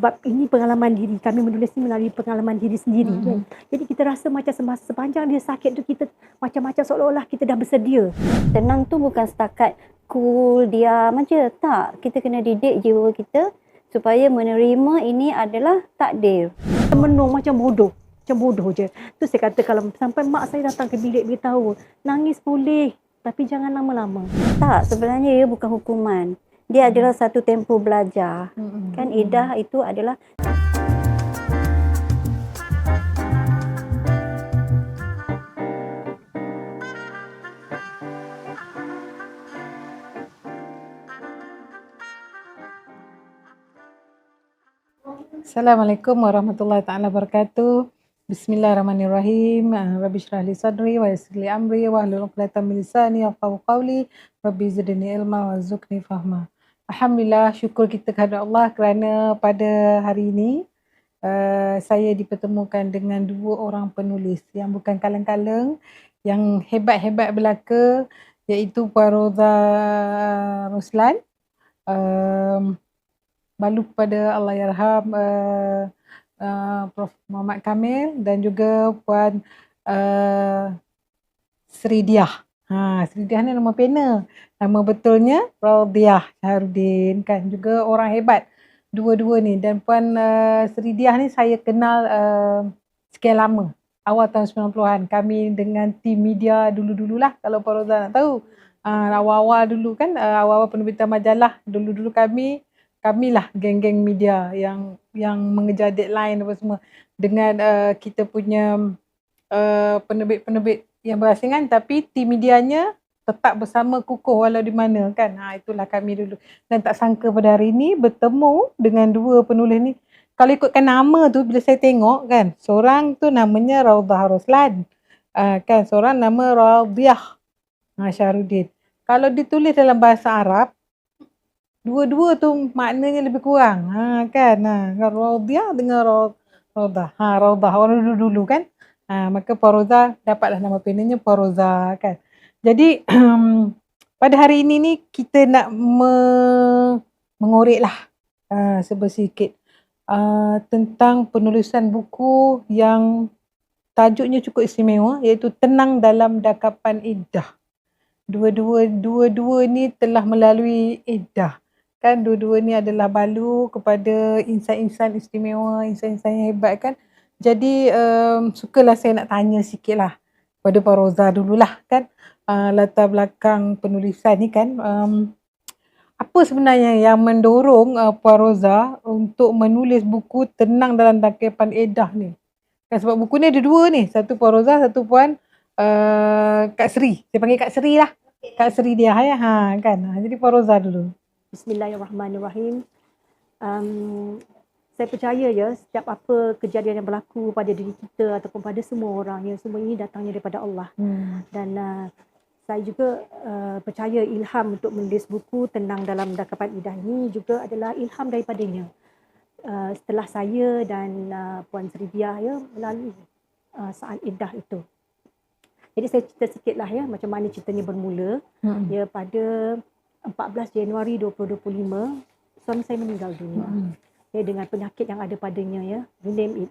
Sebab ini pengalaman diri, kami menulis ni melalui pengalaman diri sendiri kan. Jadi kita rasa macam sepanjang dia sakit tu kita macam-macam seolah-olah kita dah bersedia. Tenang tu bukan setakat cool, diam aja. Tak, kita kena didik jiwa kita supaya menerima ini adalah takdir. Menung macam bodoh je. Tu saya kata kalau sampai mak saya datang ke bilik beritahu, nangis boleh tapi jangan lama-lama. Tak, sebenarnya ia bukan hukuman. Dia adalah satu tempoh belajar. Kan iddah itu adalah Assalamualaikum warahmatullahi taala wabarakatuh. Bismillahirrahmanirrahim. Rabbi shrah li sadri wa yassir li amri wa hlul 'uqdatam min lisani yafqahu qawli. Rabbi zidni ilma warzuqni fahma. Alhamdulillah, syukur kita kepada Allah kerana pada hari ini saya dipertemukan dengan dua orang penulis yang bukan kaleng-kaleng, yang hebat-hebat belaka, iaitu Puan Roza Roslan, lalu kepada Allahyarham Prof. Muhammad Kamil, dan juga Puan Sri Diah. Sri Diah ni nama pena. Nama betulnya Raudiah Syahrudin, kan, juga orang hebat dua-dua ni. Dan Puan Sri Diah ni saya kenal sekian lama, awal tahun 90-an. Kami dengan tim media dulu-dululah, kalau Puan Roza nak tahu. Awal-awal dulu kan, awal-awal penerbitan majalah, dulu-dulu kamilah geng-geng media yang mengejar deadline apa semua dengan kita punya penerbit-penerbit yang berasingan, tapi tim medianya tetap bersama kukuh walau di mana, kan. Itulah kami dulu. Dan tak sangka pada hari ini bertemu dengan dua penulis ni. Kalau ikutkan nama tu, bila saya tengok kan, seorang tu namanya Raudhah Roslan, kan, seorang nama Raudiah Syahrudin. Kalau ditulis dalam bahasa Arab, dua-dua tu maknanya lebih kurang, kan. Raudiah dengan Raudhah. Raudhah orang dulu-dulu kan. Maka Puan Roza dapatlah nama penanya Puan Roza, kan. Jadi pada hari ini ni kita nak mengorek lah sedikit tentang penulisan buku yang tajuknya cukup istimewa, iaitu Tenang dalam Dakapan Iddah. Dua-dua ni telah melalui iddah, kan. Dua-dua ni adalah balu kepada insan-insan istimewa, insan-insan yang hebat, kan. Jadi sukalah saya nak tanya sikit lah pada Puan Roza dululah, kan. Latar belakang penulisan ni, kan. Apa sebenarnya yang mendorong Puan Roza untuk menulis buku Tenang dalam Dakapan Iddah ni? Kan, sebab buku ni ada dua ni. Satu Puan Roza, satu Puan Kak Sri. Saya panggil Kak Sri lah. Kak Sri dia, ya. Kan. Jadi Puan Roza dulu. Bismillahirrahmanirrahim. Saya percaya ya, setiap apa kejadian yang berlaku pada diri kita ataupun pada semua orang, ya, semua ini datangnya daripada Allah. Dan saya juga percaya ilham untuk menulis buku Tenang dalam Dakapan Iddah ini juga adalah ilham daripadanya. Setelah saya dan Puan Sri Diah, ya, melalui saat iddah itu. Jadi saya cerita sikit lah, ya, macam mana ceritanya bermula. Ya, pada 14 Januari 2025, suami saya meninggal dunia. Ya, dengan penyakit yang ada padanya, ya, you name it.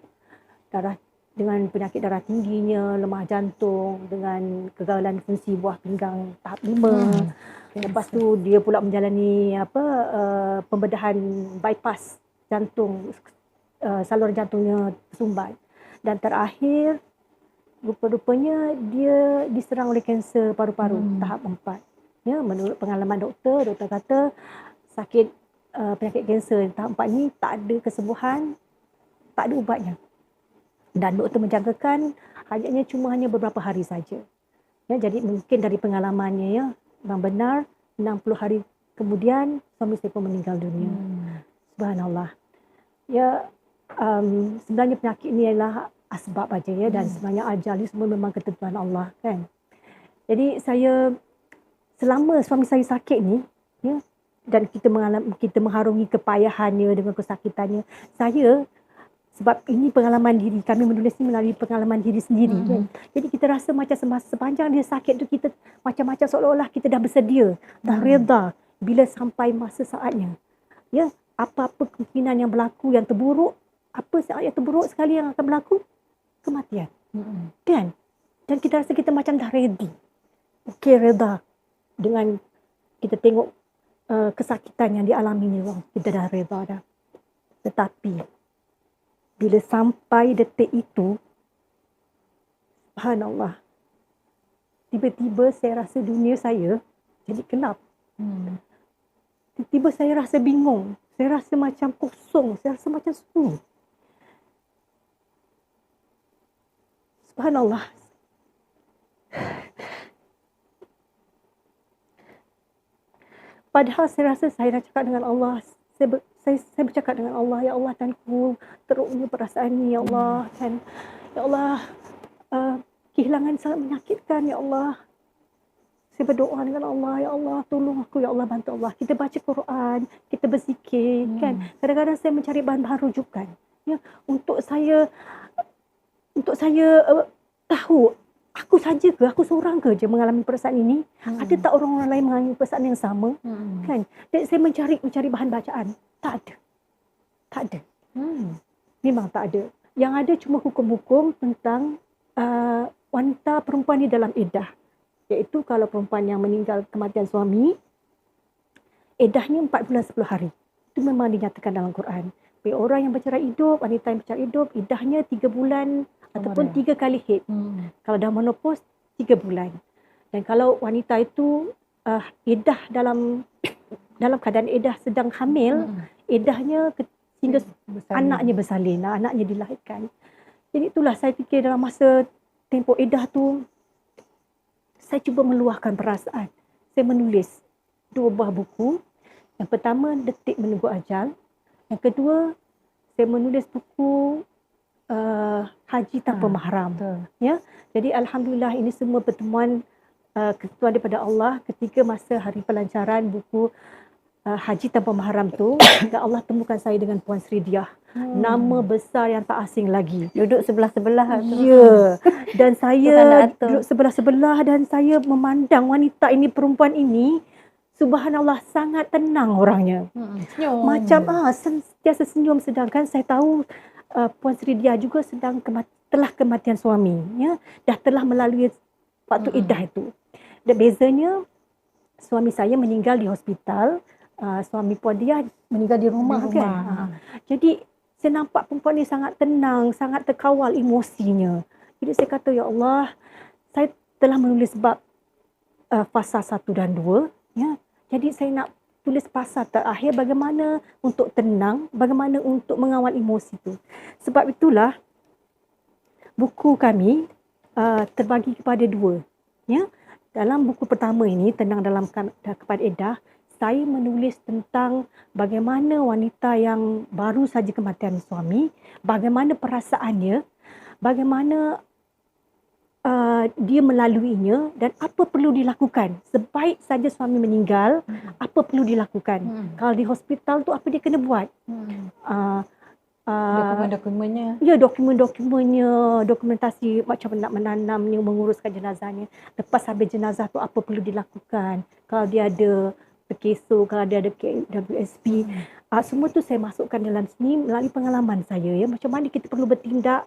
Dengan penyakit darah tingginya, lemah jantung, dengan kegagalan fungsi buah pinggang tahap 5. Lepas tu dia pula menjalani pembedahan bypass jantung, saluran jantungnya tersumbat. Dan terakhir, rupa-rupanya dia diserang oleh kanser paru-paru tahap 4. Ya, menurut pengalaman doktor kata sakit penyakit kanser tahap 4 ni tak ada kesembuhan, tak ada ubatnya. Dan doktor menjangkakan hanya beberapa hari saja. Ya, jadi mungkin dari pengalamannya, ya, memang benar 60 hari kemudian suami saya pun meninggal dunia. Subhanallah. Ya, sebenarnya penyakit ini adalah asbab aja, ya, dan sebenarnya ajal ni semua memang ketentuan Allah, kan. Jadi saya, selama suami saya sakit ni, ya, dan kita mengharungi kepayahannya dengan kesakitannya, saya, sebab ini pengalaman diri, kami menulis ni melalui pengalaman diri sendiri, kan. Jadi kita rasa macam sepanjang dia sakit tu kita macam-macam seolah-olah kita dah bersedia, dah reda bila sampai masa saatnya. Ya, apa-apa kemungkinan yang berlaku yang terburuk, apa yang terburuk sekali yang akan berlaku? Kematian. Kan? Dan kita rasa kita macam dah ready. Okey, reda dengan kita tengok kesakitan yang dialami ni, kita dah reda dah. Tetapi bila sampai detik itu, subhanallah, tiba-tiba saya rasa dunia saya jadi gelap. Tiba-tiba saya rasa bingung. Saya rasa macam kosong. Saya rasa macam sunyi. Subhanallah. Padahal saya rasa saya dah cakap dengan Allah. Saya bercakap dengan Allah. Ya Allah, Tuanku, teruknya perasaan ni, ya Allah. Dan ya Allah, kehilangan sangat menyakitkan, ya Allah. Saya berdoa dengan Allah, ya Allah, tolong aku, ya Allah, bantu Allah. Kita baca Quran, kita berzikir, kan. Kadang-kadang saya mencari bahan-bahan rujukan, ya, untuk saya tahu aku saja ke, aku seorang ke je mengalami perasaan ini. Ada tak orang-orang lain mengalami perasaan yang sama, kan. Dan saya mencari bahan bacaan, tak ada. Memang tak ada. Yang ada cuma hukum-hukum tentang wanita perempuan di dalam iddah. Iaitu kalau perempuan yang meninggal kematian suami, iddahnya 4 bulan 10 hari. Itu memang dinyatakan dalam Quran. Bagi orang yang bercerai hidup, wanita yang bercerai hidup, iddahnya 3 bulan ataupun 3 kali haid. Kalau dah menopause, 3 bulan. Dan kalau wanita itu iddah dalam keadaan iddah sedang hamil, iddahnya hingga anaknya bersalin, anaknya dilahirkan. Jadi itulah saya fikir dalam masa tempoh iddah tu, saya cuba meluahkan perasaan. Saya menulis 2 buah buku. Yang pertama, Detik Menunggu Ajal. Yang kedua, saya menulis buku Haji Tanpa Mahram. Ya. Jadi alhamdulillah ini semua pertemuan ketua daripada Allah ketika masa hari pelancaran buku Haji Tanpa Mahram tu. Dan Allah temukan saya dengan Puan Sri Diah. Nama besar yang tak asing lagi. Duduk sebelah-sebelah. Ya. Dan saya duduk sebelah-sebelah dan saya memandang wanita ini, perempuan ini, subhanallah, sangat tenang orangnya. Senyum. Macam sentiasa senyum, sedangkan saya tahu Puan Sri Diah juga telah kematian suami, ya. Dah telah melalui waktu iddah itu. Dan bezanya suami saya meninggal di hospital, suami Puan Diah meninggal di rumah. Kan. Jadi saya nampak perempuan ni sangat tenang, sangat terkawal emosinya. Jadi saya kata, ya Allah, saya telah menulis bab fasa 1 dan 2. Ya. Jadi saya nak tulis fasa terakhir bagaimana untuk tenang, bagaimana untuk mengawal emosi itu. Sebab itulah buku kami terbagi kepada 2. Ya. Dalam buku pertama ini, Tenang Dalam Kepada Iddah, saya menulis tentang bagaimana wanita yang baru saja kematian suami, bagaimana perasaannya, bagaimana dia melaluinya dan apa perlu dilakukan. Sebaik saja suami meninggal, apa perlu dilakukan. Kalau di hospital tu apa dia kena buat. Dokumen-dokumennya. Ya, dokumen-dokumennya, dokumentasi macam nak menanamnya, menguruskan jenazahnya. Lepas habis jenazah tu apa perlu dilakukan. Kalau dia ada keso, kalau dia ada WSP, semua tu saya masukkan dalam sini melalui pengalaman saya, ya, macam mana kita perlu bertindak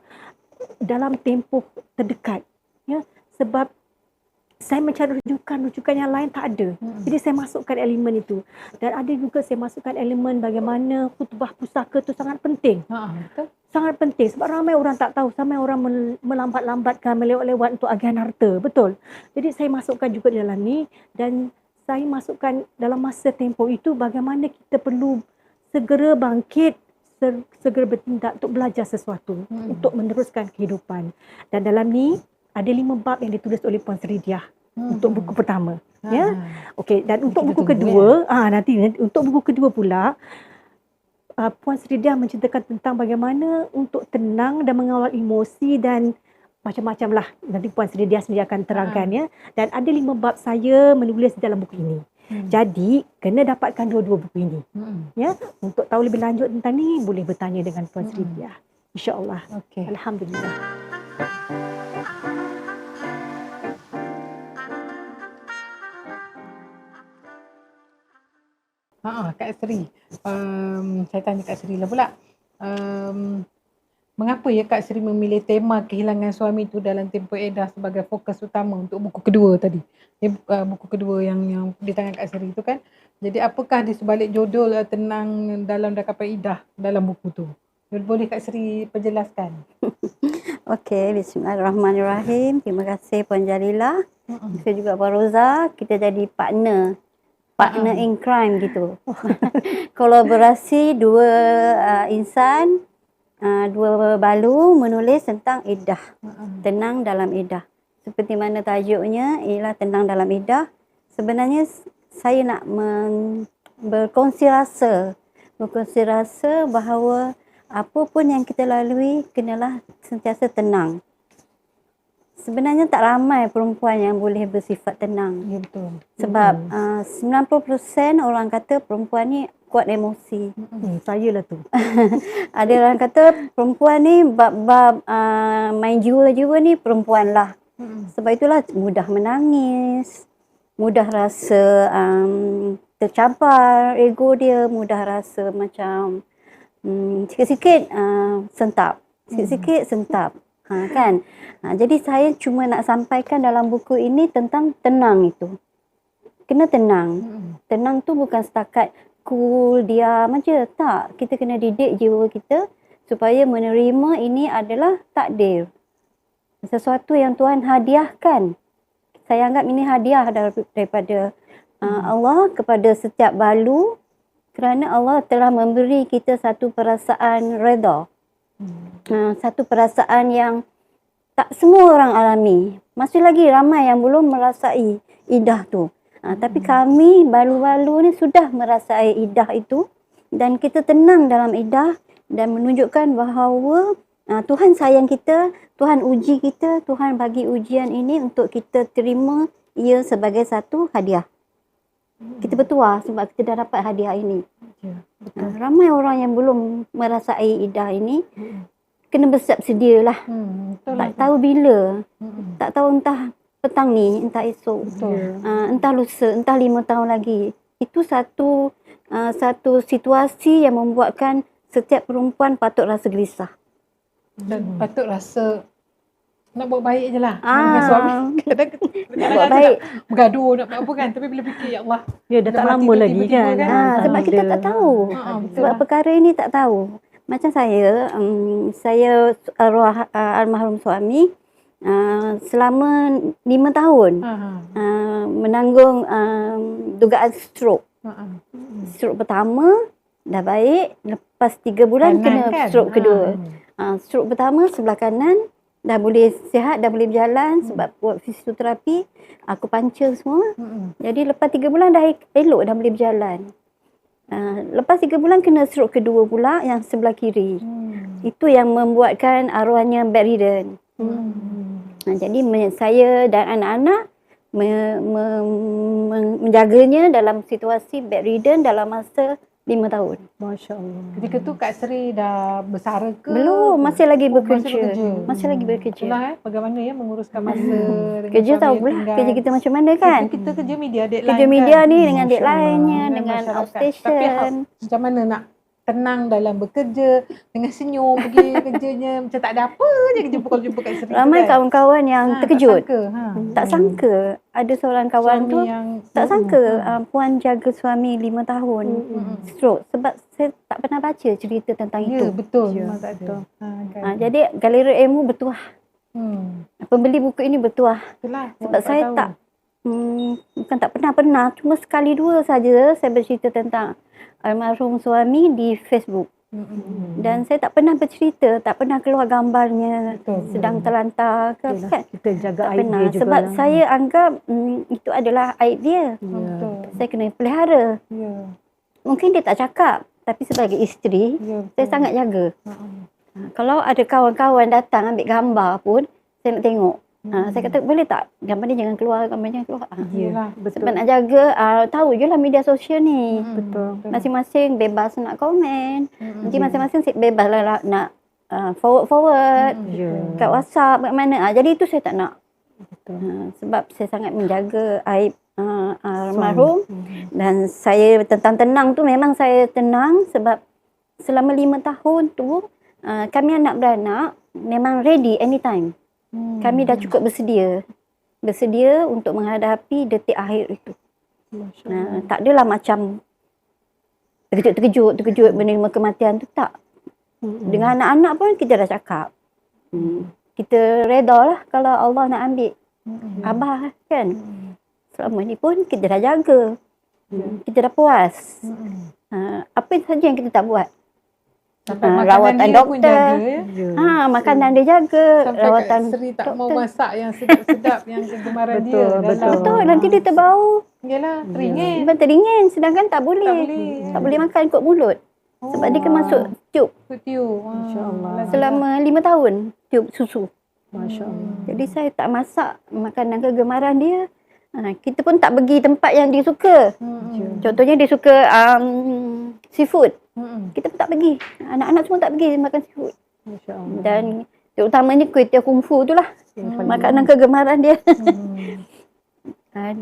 dalam tempoh terdekat, ya, sebab saya mencari rujukan yang lain tak ada. Jadi saya masukkan elemen itu. Dan ada juga saya masukkan elemen bagaimana khutbah pusaka tu sangat penting. Betul. Sangat penting sebab ramai orang tak tahu, ramai orang melambat-lambatkan, melewat-lewat untuk agihan harta, betul. Jadi saya masukkan juga dalam ni, dan saya masukkan dalam masa tempoh itu bagaimana kita perlu segera bangkit, segera bertindak untuk belajar sesuatu, untuk meneruskan kehidupan. Dan dalam ni ada 5 bab yang ditulis oleh Puan Sri Diah untuk buku pertama. Ya. Okey, dan untuk buku kedua, nanti untuk buku kedua pula, Puan Sri Diah menceritakan tentang bagaimana untuk tenang dan mengawal emosi dan macam-macam lah. Nanti Puan Sri Diah sendiri akan terangkan, ya. Dan ada 5 bab saya menulis dalam buku ini. Jadi, kena dapatkan 2 buku ini. Ya. Untuk tahu lebih lanjut tentang ni, boleh bertanya dengan Puan Sri Diah. InsyaAllah. Okey. Alhamdulillah. Kak Sri. Saya tanya Kak Sri lah pula. Mengapa ya Kak Sri memilih tema kehilangan suami itu dalam tempoh Edah sebagai fokus utama untuk buku kedua tadi? Buku kedua yang di tangan Kak Sri itu kan. Jadi apakah di sebalik judul Tenang dalam Dakapan Edah dalam buku tu? Boleh Kak Sri perjelaskan? Okey, bismillahirrahmanirrahim. Terima kasih Puan Jalila. Saya juga Puan Roza. Kita jadi partner in crime gitu. Kolaborasi dua insan, dua balu menulis tentang Edah. Tenang dalam Edah. Seperti mana tajuknya ialah Tenang dalam Edah. Sebenarnya saya nak berkongsi rasa bahawa apa pun yang kita lalui kenalah sentiasa tenang. Sebenarnya tak ramai perempuan yang boleh bersifat tenang. Ya, betul. Sebab 90% orang kata perempuan ni kuat emosi. Saya lah tu. Ada orang kata perempuan ni bab main jiwa-jiwa ni perempuan lah. Sebab itulah mudah menangis, mudah rasa tercabar ego dia, mudah rasa macam sikit-sikit sentap. Sikit-sikit sentap. Kan? Jadi saya cuma nak sampaikan dalam buku ini tentang tenang itu. Kena tenang. Tenang tu bukan setakat cool, diam aja. Tak. Kita kena didik jiwa kita supaya menerima ini adalah takdir. Sesuatu yang Tuhan hadiahkan. Saya anggap ini hadiah daripada Allah kepada setiap balu, kerana Allah telah memberi kita satu perasaan redha. Satu perasaan yang tak semua orang alami. Masih lagi ramai yang belum merasai Edah tu. Tapi kami balu-balu ni sudah merasai Edah itu, dan kita tenang dalam Edah dan menunjukkan bahawa Tuhan sayang kita, Tuhan uji kita, Tuhan bagi ujian ini untuk kita terima ia sebagai satu hadiah. Kita bertuah sebab kita dah dapat hadiah ini. Ramai orang yang belum merasai Edah ini, kena bersiap sedia lah. Tak tahu bila. Tak tahu entah petang ni, entah esok. Entah lusa, entah 5 tahun lagi. Itu satu situasi yang membuatkan setiap perempuan patut rasa gelisah. Dan patut rasa nak buat baik je lah dengan suami. Nak buat baik. Bergaduh nak buat apa kan. Tapi bila fikir ya Allah. Ya dah tak lama lagi kan. Sebab kita tak tahu. Sebab perkara ini tak tahu. Macam saya arwah almarhum suami selama 5 tahun menanggung dugaan stroke. Stroke pertama dah baik, lepas 3 bulan kena stroke kedua. Stroke pertama sebelah kanan dah boleh sihat, dah boleh berjalan sebab buat fisioterapi, aku puncture semua. Jadi lepas 3 bulan dah elok, dah boleh berjalan. Lepas 3 bulan kena stroke kedua pula yang sebelah kiri. Itu yang membuatkan arwahnya bedridden. Jadi saya dan anak-anak menjaganya dalam situasi bedridden dalam masa 5 tahun. Masya Allah. Ketika tu Kak Sri dah bersara ke? Belum, masih lagi bekerja. Masih lagi bekerja. Itulah bagaimana ya menguruskan masa dengan kerja suami tahu yang pula tinggal. kerja kita macam mana kan. Kita kerja media deadline. Kerja media kan? ni dengan deadline-nya, dengan masyarakat. outstation. Tapi macam mana nak tenang dalam bekerja, dengan senyum pergi kerjanya, macam tak ada apa je jumpa Kak Sri. Ramai kawan-kawan yang terkejut. Tak sangka. Tak sangka. Ada seorang kawan Suami tu yang tak sangka puan jaga suami 5 tahun stroke. Sebab saya tak pernah baca cerita tentang Ya, itu. betul. Ya, Memang tak ada. Kan. Jadi galeri ilmu bertuah. Pembeli buku ini bertuah. Itulah. Sebab saya tak bukan tak pernah, cuma sekali dua saja saya bercerita tentang almarhum suami di Facebook. Dan saya tak pernah bercerita, tak pernah keluar gambarnya sedang terlantar ke apa kan. Kita jaga Tak aib pernah. dia juga. Sebab saya anggap itu adalah aib dia. Betul. Saya kena pelihara. Ya. Mungkin dia tak cakap, tapi sebagai isteri, Ya, saya sangat jaga. Ha. Kalau ada kawan-kawan datang ambil gambar pun, saya nak tengok. Saya kata, boleh tak? Gambar ni jangan keluar, gambar ni jangan keluar. Yalah, betul. Sebab nak jaga, tahu je lah media sosial ni. Betul. Masing-masing bebas nak komen. Nanti masing-masing bebas lah nak forward kat WhatsApp, kat mana. Jadi itu saya tak nak. Sebab saya sangat menjaga aib almarhum. Dan saya tentang tenang tu memang saya tenang sebab selama 5 tahun tu kami anak beranak memang ready anytime. Kami dah cukup bersedia untuk menghadapi detik akhir itu. Tak adalah macam terkejut menerima kematian tu, tak. Dengan anak-anak pun kita dah cakap. Kita reda lah kalau Allah nak ambil Abah kan. Selama ni pun kita dah jaga. Kita dah puas. Apa saja yang kita tak buat. Sampai rawatan dia pun doktor. jaga, Makanan dia jaga. Sampai Rawatan Kak Sri tak mau doktor. masak yang sedap-sedap yang kegemaran dia. Betul, nanti dia terbau. Yalah, teringin. Memang teringin sedangkan tak boleh. Tak boleh makan kot mulut. Sebab dia kan masuk tube Tube. Masya-Allah. selama 5 tahun tube susu. Masya-Allah. Jadi saya tak masak makanan kegemaran dia. Kita pun tak pergi tempat yang dia suka. Contohnya dia suka seafood. Kita pun tak pergi. Anak-anak semua tak pergi makan seafood. Masya-Allah. Dan terutamanya kuih tiaw kungfu tu lah. Makanan kegemaran dia.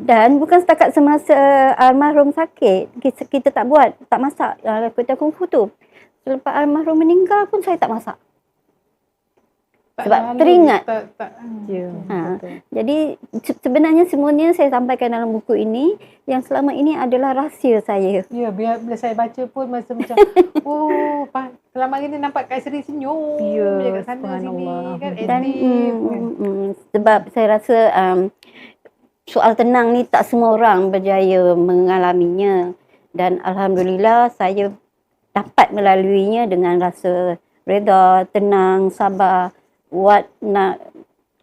Dan bukan setakat semasa almarhum sakit, kita tak buat, tak masak kuih tiaw kungfu tu. Selepas almarhum meninggal pun saya tak masak. Sebab teringat. Jadi sebenarnya semuanya saya sampaikan dalam buku ini yang selama ini adalah rahsia saya. Ya, bila saya baca pun masa macam selama ini nampak Kak Sri senyum je kat sana sini kan, Dan aktif. sebab saya rasa soal tenang ni tak semua orang berjaya mengalaminya, dan alhamdulillah saya dapat melaluinya dengan rasa reda, tenang, sabar.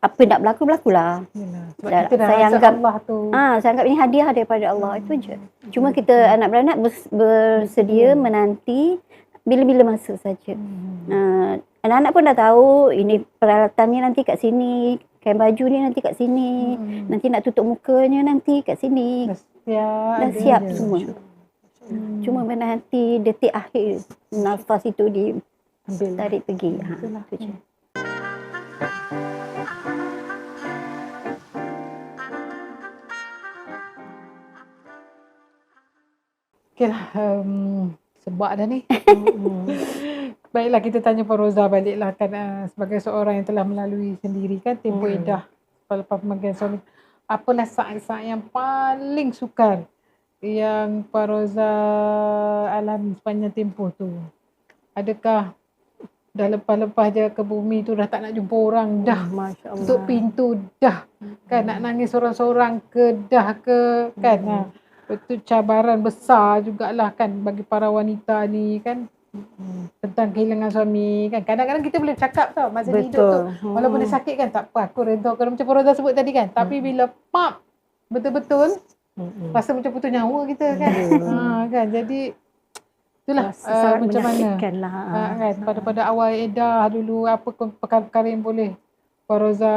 Apa nak berlakulah. Sebab kita dah saya rasa anggap Allah tu. saya anggap ini hadiah daripada Allah, itu je. Cuma kita anak beranak bersedia menanti bila-bila masa saja. Anak-anak pun dah tahu ini peralatannya nanti kat sini, kain baju ni nanti kat sini, nanti nak tutup mukanya nanti kat sini. Dah siap semua. Cuma menanti detik akhir nafas itu ditarik pergi. Itu je. Okeylah, sebab dah ni. Baiklah, kita tanya Faroza baliklah kan, sebagai seorang yang telah melalui sendiri kan tempoh edah selepas pemanggilan suami. Apalah saat-saat yang paling sukar yang Faroza alami sepanjang tempoh tu? Adakah dah lepas-lepas je ke bumi tu dah tak nak jumpa orang dah, Masya-Allah. tutup pintu dah, kan nak nangis seorang-seorang ke dah ke kan. Itu cabaran besar jugalah kan bagi para wanita ni kan, tentang kehilangan suami kan. Kadang-kadang kita boleh cakap tau masa hidup tu, walaupun dia sakit kan, tak apa aku redha, kalau macam Faroza sebut tadi kan. Tapi bila betul-betul rasa macam putus nyawa kita kan. Kan, jadi itulah macam mana kan, pada awal edah dulu, apa perkara-perkara yang boleh Faroza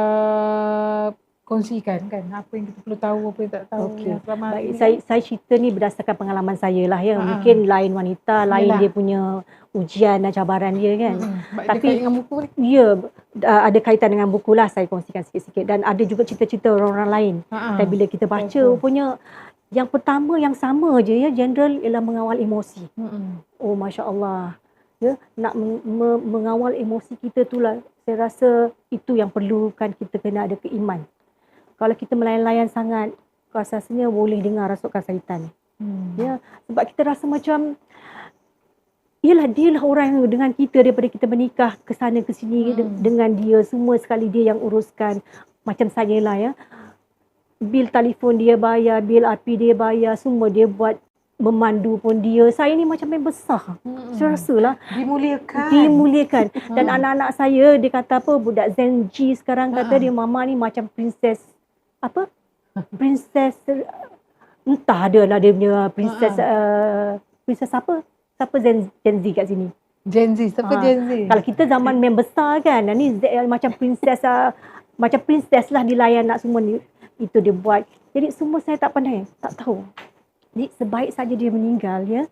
kongsikan kan, apa yang kita perlu tahu, apa yang tak tahu. Baik, saya cerita ni berdasarkan pengalaman saya lah ya. Mungkin lain wanita, lain dia punya ujian dan cabaran dia kan. Tapi dengan buku ni? Ya, ada kaitan dengan buku lah, saya kongsikan sikit-sikit. Dan ada juga cerita-cerita orang-orang lain. Dan bila kita baca, rupanya yang pertama yang sama je ya, general ialah mengawal emosi. Oh, Masya Allah. Ya, nak mengawal emosi kita tu lah, saya rasa itu yang perlukan, kita kena ada keiman. Kalau kita melayan-layan sangat, rasanya boleh dengar rasukan syaitan. Ya, sebab kita rasa macam dia lah orang yang dengan kita daripada kita menikah ke sana ke sini dengan dia, semua sekali dia yang uruskan. Macam saya lah ya. Bil telefon dia bayar, bil api dia bayar, semua dia buat, memandu pun dia. Saya ni macam main besar. Saya rasalah dimuliakan. Dan anak-anak saya, dia kata apa, budak Gen Z sekarang kata dia mama ni macam princess apa? Princess entah ada lah dia punya princess princess apa? Siapa Gen Z kat sini? Gen Z, siapa Gen Z? Kalau kita zaman main besar kan, ni macam princess macam princess lah dilayan nak semua ni. Itu dia buat. Jadi semua saya tak pandai, tak tahu. Jadi sebaik saja dia meninggal ya,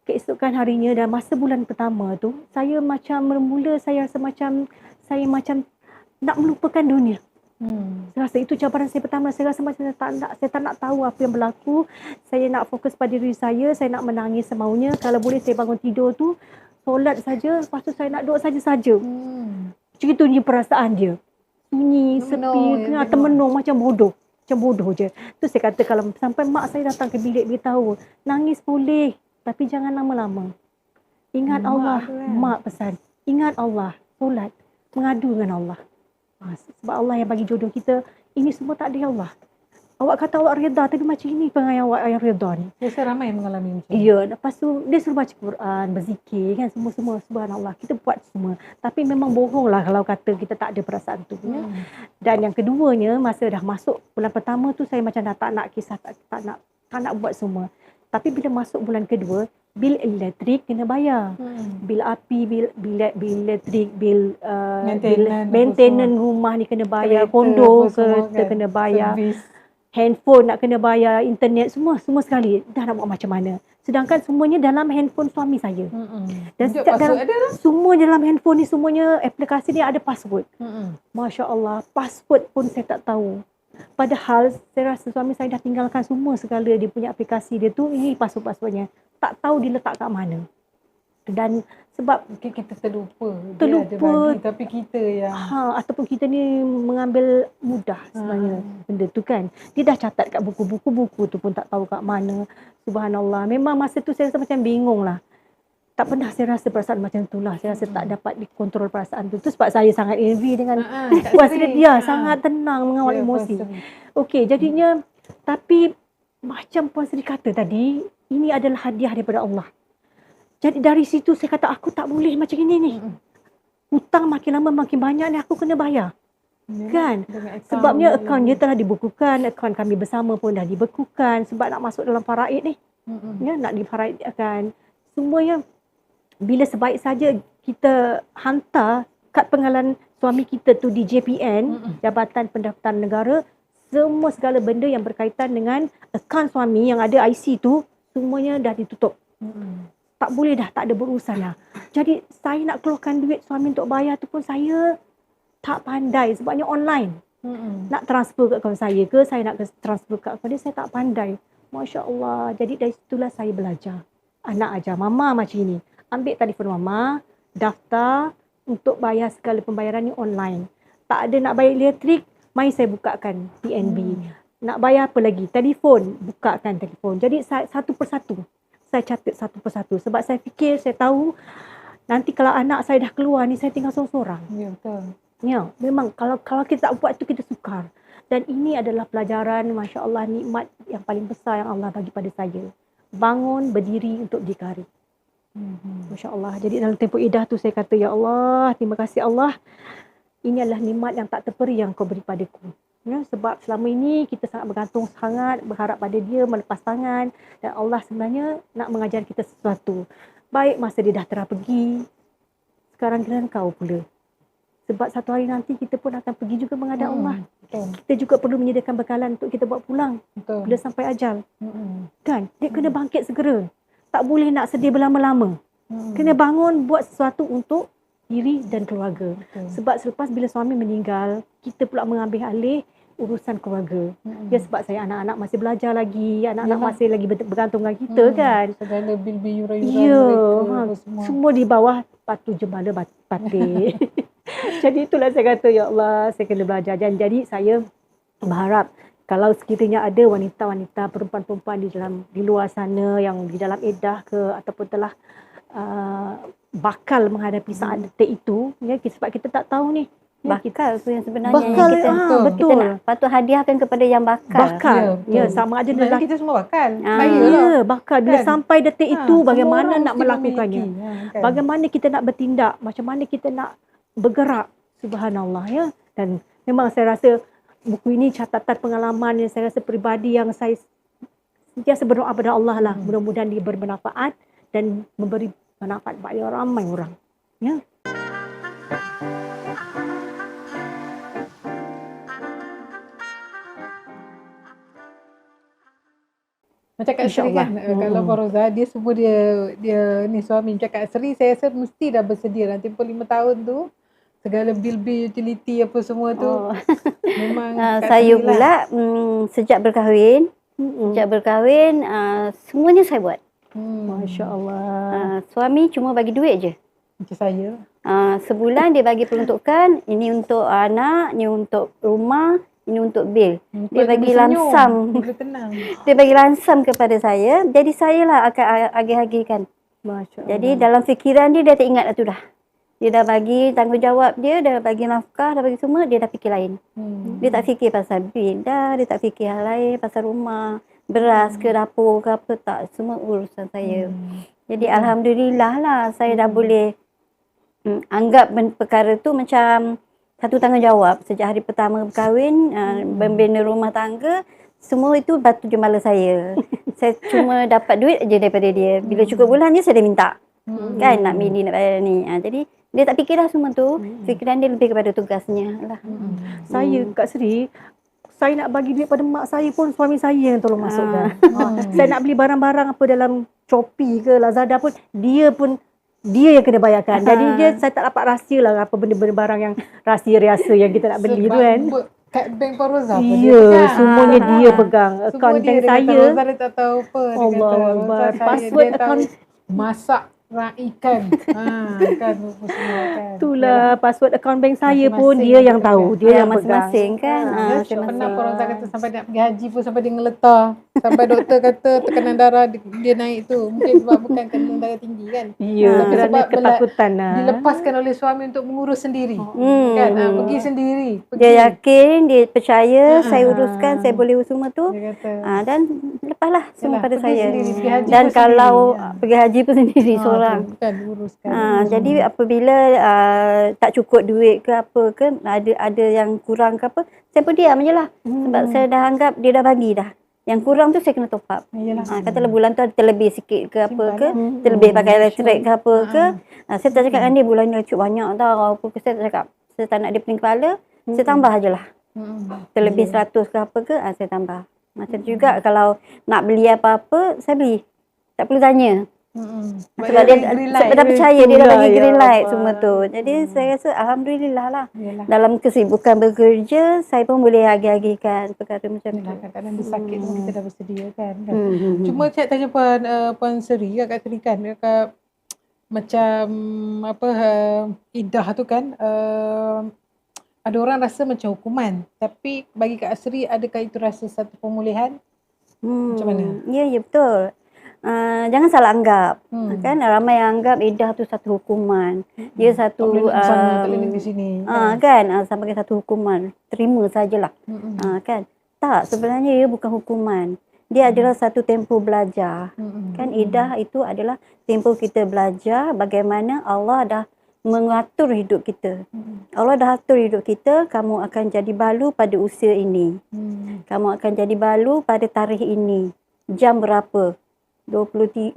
keesokan harinya dan masa bulan pertama tu, saya macam bermula saya rasa macam saya macam nak melupakan dunia. Saya rasa itu cabaran saya pertama. Saya rasa macam saya tak nak tahu apa yang berlaku. Saya nak fokus pada diri saya nak menangis semaunya. Kalau boleh saya bangun tidur tu, solat saja, lepas tu saya nak duduk saja-saja. Macam itu je perasaan dia. Sunyi, sepi, termenung macam bodoh. Macam bodoh je. Tu saya kata kalau sampai mak saya datang ke bilik beritahu, nangis boleh, tapi jangan lama-lama. Ingat Allah, mak pesan. Ingat Allah, solat, mengadu dengan Allah. Sebab Allah yang bagi jodoh kita, ini semua takdir Allah. Awak kata awak reda, tapi macam ini perangai awak yang reda ni. Biasa ramai yang mengalami macam ni. Ya, lepas tu dia suruh baca Quran, berzikir kan, semua subhanallah. Kita buat semua. Tapi memang bohong lah kalau kata kita tak ada perasaan tu. Ya. Dan yang keduanya, masa dah masuk bulan pertama tu saya macam dah tak nak kisah, tak nak buat semua. Tapi bila masuk bulan kedua, bil elektrik kena bayar. Bil api, bil elektrik, bil maintenance rumah ni kena bayar, kereta, kondo kereta kena bayar, servis, handphone nak kena bayar, internet, semua sekali. Dah nak buat macam mana? Sedangkan semuanya dalam handphone suami saya. Dan semua dalam handphone ni, semuanya aplikasi ni ada password. Masya Allah, password pun saya tak tahu. Padahal saya rasa suami saya dah tinggalkan semua segala dia punya aplikasi dia tu, ini password-passwordnya. Tak tahu diletak kat mana. Dan sebab mungkin kita terlupa. Dia ada bagi, tapi kita yang ataupun kita ni mengambil mudah sebenarnya benda tu kan. Dia dah catat kat buku tu pun tak tahu kat mana. Subhanallah. Memang masa tu saya rasa macam bingung lah. Tak pernah saya rasa perasaan macam tu lah. Saya rasa tak dapat dikontrol perasaan tu. Tu sebab saya sangat envy dengan Puan Sri. Dia sangat tenang mengawal emosi. Okey, jadinya tapi macam Puan Sri kata tadi, ini adalah hadiah daripada Allah. Jadi dari situ saya kata aku tak boleh macam ini ni. Hutang makin lama makin banyak ni aku kena bayar. Kan? Sebabnya akaun dia telah dibukukan, akaun kami bersama pun dah dibekukan sebab nak masuk dalam faraid ni. Ya, nak difaraidkan. Semuanya bila sebaik saja kita hantar kad pengenalan suami kita tu di JPN, Jabatan Pendaftaran Negara, semua segala benda yang berkaitan dengan akaun suami yang ada IC tu semuanya dah ditutup. Tak boleh dah, tak ada berurusan lah. Jadi saya nak keluarkan duit suami untuk bayar tu pun saya tak pandai sebabnya online. Nak transfer ke akaun saya ke, saya nak transfer ke akaun dia, saya tak pandai. Masya Allah. Jadi dari situlah saya belajar. Anak ajar mama macam ni. Ambil telefon mama, daftar untuk bayar segala pembayaran ni online. Tak ada nak bayar elektrik, mari saya bukakan PNB. Nak bayar apa lagi? Telefon, bukakan telefon. Jadi satu persatu. Saya catat satu persatu. Sebab saya fikir, saya tahu nanti kalau anak saya dah keluar ni, saya tinggal seorang-seorang. Ya, betul. Ya, memang kalau kita tak buat tu, kita sukar. Dan ini adalah pelajaran, Masya Allah, nikmat yang paling besar yang Allah bagi pada saya. Bangun, berdiri untuk berdikari. Masya Allah. Jadi dalam tempoh iddah tu saya kata, Ya Allah, terima kasih Allah. Ini adalah nikmat yang tak terperi yang kau beri padaku. Ya, sebab selama ini kita sangat bergantung sangat, berharap pada dia, melepas tangan. Dan Allah sebenarnya nak mengajar kita sesuatu. Baik masa dia dah terpergi, sekarang giliran kau pula. Sebab satu hari nanti kita pun akan pergi juga menghadap Allah. Kita juga perlu menyediakan bekalan untuk kita buat pulang. Bila sampai ajal. Kan? Dia kena bangkit segera. Tak boleh nak sedih berlama-lama. Kena bangun buat sesuatu untuk diri dan keluarga. Sebab selepas bila suami meninggal, kita pula mengambil alih urusan keluarga. Ya, sebab saya anak-anak masih belajar lagi, anak-anak masih lagi bergantung dengan kita kan. Segala bil-bil yuran-yuran mereka semua di bawah patu jembala batik. Jadi itulah saya kata, Ya Allah, saya kena belajar. Dan jadi saya berharap kalau sekiranya ada wanita-wanita, perempuan-perempuan di luar sana yang di dalam iddah ke ataupun telah bakal menghadapi saat detik itu, ya, sebab kita tak tahu ni. Bakal tu yang sebenarnya bakal, yang kita, betul. Kita nak patut hadiahkan kepada yang bakal. Ya, sama ada dalam kita semua bakal. Ya, bakal. Bila sampai detik itu, bagaimana nak melakukannya? Kan? Bagaimana kita nak bertindak? Macam mana kita nak bergerak? Subhanallah, ya. Dan memang saya rasa buku ini catatan pengalaman yang saya rasa peribadi yang saya sentiasa berdoa pada Allah lah. Mudah-mudahan dia bermanfaat dan memberi manfaat pada ramai orang. Ya. Macam Kak Seri kan, kalau Faroza, dia semua dia ni suami cakap Seri, saya rasa mesti dah bersedia dalam tempoh 5 tahun tu. segala bil-bil utility apa semua tu Oh. memang kat Saya sini lah. pula sejak berkahwin, semuanya saya buat. Masya Allah. Suami cuma bagi duit je. Macam saya. Sebulan dia bagi peruntukan, ini untuk anak, ini untuk rumah, ini untuk bil. Dia bagi lansam. Boleh tenang. Dia bagi lansam kepada saya, jadi saya lah akan agih-agihkan. Masya Allah. Jadi dalam fikiran dia tak ingat tu dah. Dia dah bagi tanggungjawab dia, dah bagi nafkah, dah bagi semua, dia dah fikir lain. Dia tak fikir pasal bil dah, dia tak fikir hal lain, pasal rumah, beras ke dapur ke apa, tak. Semua urusan saya. Jadi alhamdulillah lah saya dah boleh anggap perkara tu macam satu tanggungjawab. Sejak hari pertama berkahwin, membina rumah tangga, semua itu batu jemala saya. Saya cuma dapat duit je daripada dia. Bila cukup bulan je saya dah minta. Kan nak mini, nak bayar ni. Jadi dia tak fikir dah semua tu. Fikiran dia lebih kepada tugasnya lah. Saya Kak Sri, saya nak bagi duit pada mak saya pun suami saya yang tolong masukkan. Saya nak beli barang-barang apa dalam Shopee ke Lazada pun dia yang kena bayarkan. Jadi saya tak dapat rahsia lah apa benda-benda barang yang rahsia-rahsia yang kita nak beli tu kan. Kat Bank Paroza apa Iya, semuanya dia pegang. Semua Akaun bank dia saya. Rosa dia tak tahu apa. Dia Allah kata, Akbar. Rosa saya, Password dia tahu akaun masak ikan. Kan apa semua kan. itulah password akaun bank saya pun Masing-masing dia yang dia tahu. pegang. Dia yang pegang. masing-masing kan. Dia pernah Rosa kata sampai nak pergi haji pun sampai dia ngeletar. Sampai doktor kata tekanan darah dia naik tu. Mungkin sebab bukan tekanan darah tinggi kan. Ya, Tapi kerana sebab ketakutan lah. dilepaskan oleh suami untuk mengurus sendiri. Kan? Pergi sendiri. Dia yakin, dia percaya, saya uruskan, saya boleh urus semua tu. Dia kata. Dan lepaslah semua pada pergi saya. sendiri, pergi haji Dan pun kalau sendiri. pergi haji pun sendiri seorang. Bukan uruskan. Jadi apabila tak cukup duit ke apa ke, ada yang kurang ke apa, saya pun diam je lah. Sebab saya dah anggap dia dah bagi dah. Yang kurang tu saya kena top up. Katalah bulan tu ada terlebih sikit ke apa ke, terlebih pakai elektrik ke apa ke. Saya tak cakap dengan dia bulan ni cukup banyak tau. Apa ke, saya tak cakap. Saya tak nak dia pening kepala, saya tambah je lah. Terlebih 100 ke apa ke, saya tambah. Macam tu juga kalau nak beli apa-apa, saya beli. Tak perlu tanya. Sebab dia dah percaya, dia dah bagi green light semua tu. Jadi saya rasa alhamdulillah lah. Dalam kesibukan bekerja, saya pun boleh agih-agihkan perkara macam tu. Kadang-kadang dia sakit pun kita dah bersedia kan. Cuma saya tanya Puan Seri, Kak Seri kan, Kak, macam apa iddah tu kan, ada orang rasa macam hukuman. Tapi bagi Kak Seri, adakah itu rasa satu pemulihan? Macam mana? Ya, betul. Jangan salah anggap. Kan ramai yang anggap iddah tu satu hukuman. Dia satu tak boleh negeri sini. Kan sampai satu hukuman. Terima sajalah. Kan. Tak, sebenarnya ia bukan hukuman. Dia adalah satu tempoh belajar. Kan iddah itu adalah tempoh kita belajar bagaimana Allah dah mengatur hidup kita. Allah dah atur hidup kita, kamu akan jadi balu pada usia ini. Kamu akan jadi balu pada tarikh ini. Jam berapa? 2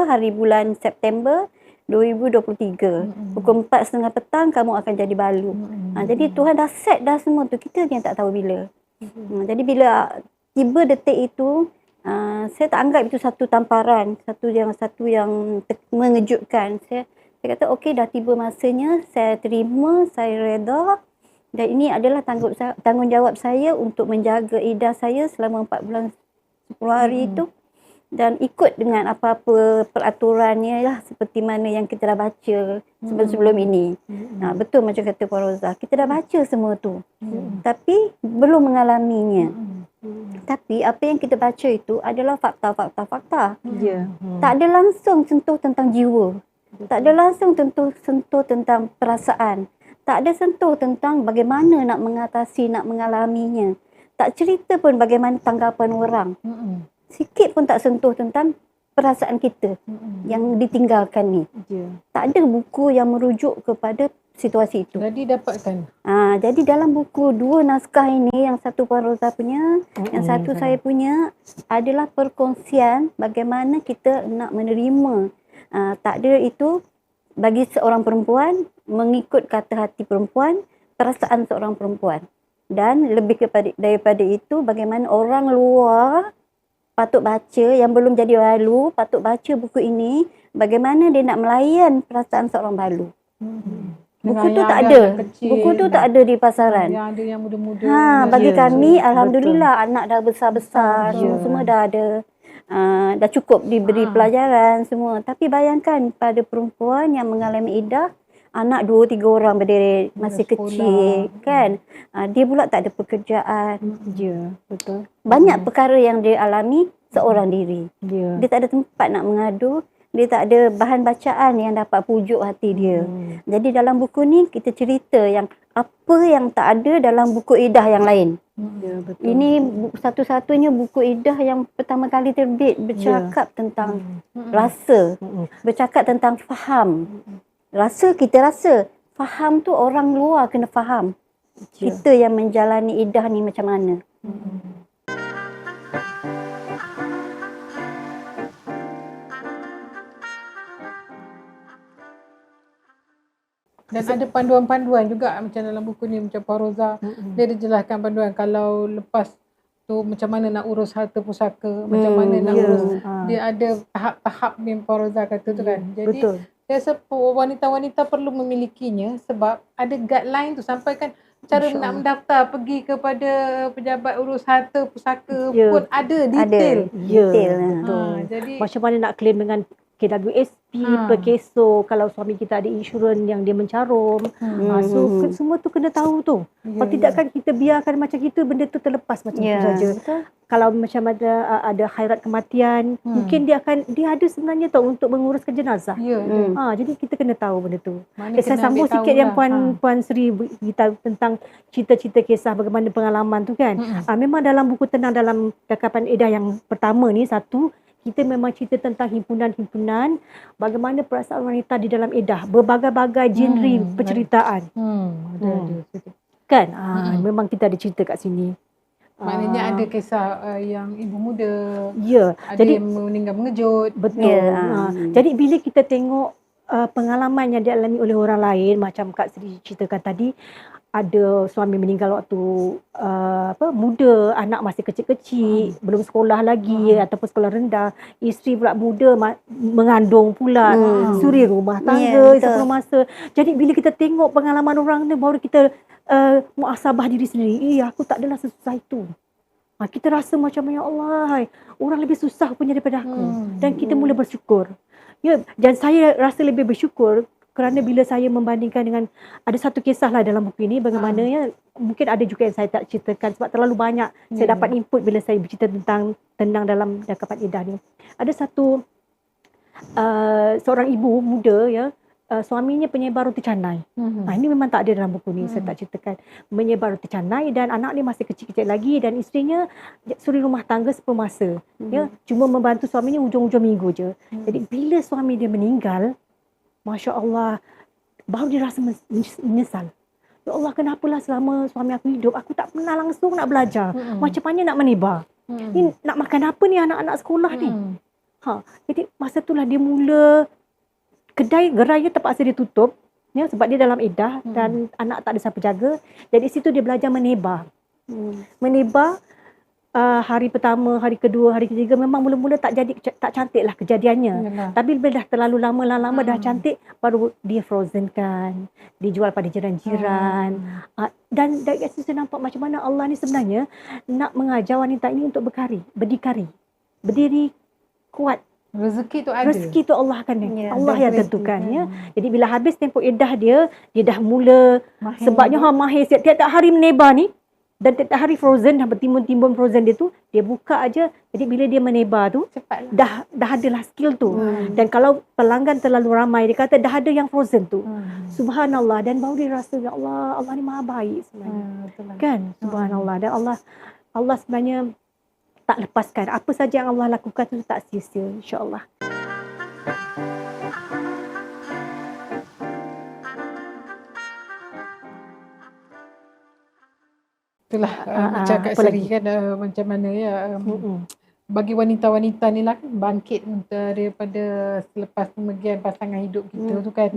hari bulan September 2023. Pukul 4.30 petang kamu akan jadi balu. Jadi Tuhan dah set dah semua tu. Kita yang tak tahu bila. Jadi bila tiba detik itu, saya tak anggap itu satu tamparan, satu yang mengejutkan. Saya kata okey, dah tiba masanya, saya terima, saya reda. Dan ini adalah tanggungjawab saya untuk menjaga iddah saya selama 4 bulan 10 hari itu. Dan ikut dengan apa-apa peraturannya lah, seperti mana yang kita dah baca sebelum ini. Betul macam kata Puan Rosa, kita dah baca semua tu. Tapi belum mengalaminya. Tapi apa yang kita baca itu adalah fakta. Tak ada langsung sentuh tentang jiwa. Tak ada langsung sentuh tentang perasaan. Tak ada sentuh tentang bagaimana nak mengatasi, nak mengalaminya. Tak cerita pun bagaimana tanggapan orang. Sikit pun tak sentuh tentang perasaan kita yang ditinggalkan ni. Tak ada buku yang merujuk kepada situasi itu. Jadi dapatkan. Jadi dalam buku 2 naskah ini, yang satu Puan Rosa punya, yang satu saya punya, adalah perkongsian bagaimana kita nak menerima takdir itu bagi seorang perempuan, mengikut kata hati perempuan, perasaan seorang perempuan. Dan lebih daripada itu, bagaimana orang luar patut baca, yang belum jadi balu, patut baca buku ini, bagaimana dia nak melayan perasaan seorang balu. Buku tu yang tak ada ada. anak kecil, Buku tu tak ada di pasaran. Yang ada yang muda-muda. Bagi Ya, kami betul. alhamdulillah anak dah besar-besar, Betul. semua dah ada dah cukup diberi pelajaran semua. Tapi bayangkan pada perempuan yang mengalami iddah, anak 2-3 orang berdiri masih sekolah. kecil kan. Dia pula tak ada pekerjaan. Ya, betul. Banyak perkara yang dia alami seorang diri. Ya. Dia tak ada tempat nak mengadu, dia tak ada bahan bacaan yang dapat pujuk hati dia. Jadi dalam buku ni kita cerita yang apa yang tak ada dalam buku iddah yang lain. Ya, betul. Ini satu-satunya buku iddah yang pertama kali terbit bercakap tentang rasa, bercakap tentang faham. Rasa kita rasa, faham tu orang luar kena faham. Kita yang menjalani iddah ni macam mana. Dan ada panduan-panduan juga macam dalam buku ni, macam Puan Roza. Dia ada jelaskan panduan kalau lepas tu macam mana nak urus harta pusaka, macam mana nak urus. Dia ada tahap-tahap yang Puan Roza kata tu kan. Jadi Betul. saya rasa wanita-wanita perlu memilikinya sebab ada guideline tu, sampai kan cara nak mendaftar pergi kepada pejabat urus harta pusaka pun ada detail. Ya, Detail. betul. Jadi Macam mana nak claim dengan KWSP, Perkeso, kalau suami kita ada insurans yang dia mencarum. So semua tu kena tahu tu. Kalau tidak kan kita biarkan macam itu, benda tu terlepas macam tu saja. Kalau macam ada khairat kematian, mungkin dia ada sebenarnya tau untuk menguruskan jenazah. Jadi kita kena tahu benda tu. Saya sambung sikit yang Puan Sri beritahu tentang cerita-cerita kisah bagaimana pengalaman tu kan. Memang dalam buku Tenang Dalam Cakapan Iddah yang pertama ni, satu, kita memang cerita tentang himpunan-himpunan bagaimana perasaan wanita di dalam iddah, berbagai-bagai genre penceritaan. Kan? Memang kita ada cerita kat sini. Maknanya ada kisah yang ibu muda. Ya. Ada Jadi yang meninggal mengejut. betul. Jadi bila kita tengok pengalaman yang dialami oleh orang lain, macam Kak Sri ceritakan tadi, ada suami meninggal waktu muda, anak masih kecil-kecil, belum sekolah lagi ataupun sekolah rendah. Isteri pula muda, mengandung pula, suri rumah tangga satu masa. Jadi bila kita tengok pengalaman orang ni, baru kita muhasabah diri sendiri. Aku tak adalah sesusah itu. Kita rasa macam, ya Allah, orang lebih susah punya daripada aku. Dan kita mula bersyukur. Ya, dan saya rasa lebih bersyukur kerana bila saya membandingkan dengan, ada satu kisah lah dalam buku ini, bagaimana mungkin ada juga yang saya tak ceritakan sebab terlalu banyak saya dapat input bila saya bercerita tentang Tenang Dalam Cakapan Iddah ni. Ada satu seorang ibu muda, suaminya penyebar roti canai. Ini memang tak ada dalam buku ni, saya tak ceritakan. Menyebar roti canai dan anak dia masih kecil-kecil lagi, dan isterinya suri rumah tangga sepenuh masa. Cuma membantu suaminya hujung-hujung minggu je. Jadi bila suami dia meninggal, Masya Allah, baru dia rasa menyesal. Ya Allah, kenapalah selama suami aku hidup, aku tak pernah langsung nak belajar. Macam mana nak menebar? Ni nak makan apa ni anak-anak sekolah ni? Jadi masa itulah dia mula, gerainya terpaksa dia tutup, sebab dia dalam iddah dan anak tak ada siapa jaga. Jadi situ dia belajar menebar. Menebar. Hari pertama, hari kedua, hari ketiga memang mula-mula tak cantik lah kejadiannya. Tapi bila dah terlalu lama dah cantik, baru dia frozen kan, dijual pada jiran-jiran. Dan dari situ saya nampak macam mana Allah ni sebenarnya nak mengajar wanita ini untuk berdiri kuat. Rezeki tu ada. Rezeki tu Allah kan, Allah yang tentukan. Jadi bila habis tempoh iddah dia dah mula mahir. Sebabnya mahir tiap-tiap hari menebar ni. Dan tiap hari frozen, timbun-timbun frozen dia tu, dia buka aja. Jadi bila dia menebar tu, dah adalah skill tu. Dan kalau pelanggan terlalu ramai, dia kata dah ada yang frozen tu. Subhanallah. Dan baru dia rasa, ya Allah, Allah ni maha baik sebenarnya. Kan? Subhanallah. Dan Allah sebenarnya tak lepaskan. Apa saja yang Allah lakukan tu tak sia-sia, insya-Allah. Itulah macam Kak Sri kan, macam mana bagi wanita-wanita ni lah bangkit daripada selepas pemergian pasangan hidup kita tu kan.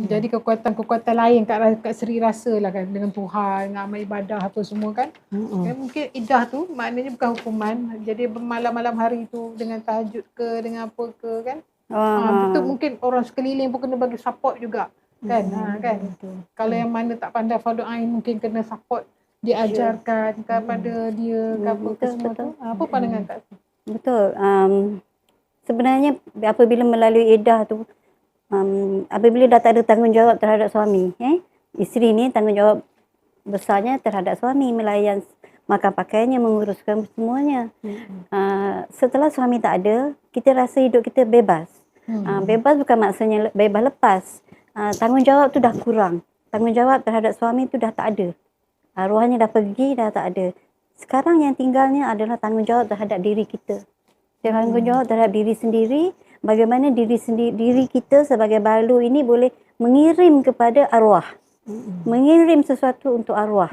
Jadi kekuatan-kekuatan lain Kak Sri rasa lah kan, dengan Tuhan, dengan amal ibadah apa semua kan. Mungkin iddah tu maknanya bukan hukuman. Jadi malam-malam hari tu dengan tahajud ke, dengan apa ke kan. Betul, mungkin orang sekeliling pun kena bagi support juga. kan. Kan. Betul. Kalau yang mana tak pandai fardu ain mungkin kena support diajarkan kepada dia ke apa ke Betul, semua betul. tu. Apa pandangan Kak? Betul. Sebenarnya apabila melalui iddah tu, apabila dah tak ada tanggungjawab terhadap suami, isteri ni tanggungjawab besarnya terhadap suami, melayan makan pakaiannya, menguruskan semuanya. Setelah suami tak ada, kita rasa hidup kita bebas. Bebas bukan maksudnya bebas lepas. Tanggungjawab tu dah kurang. Tanggungjawab terhadap suami tu dah tak ada. Arwahnya dah pergi, dah tak ada. Sekarang yang tinggalnya adalah tanggungjawab terhadap diri kita. Tanggungjawab terhadap diri sendiri. Bagaimana diri kita sebagai balu ini boleh mengirim kepada arwah. Mengirim sesuatu untuk arwah.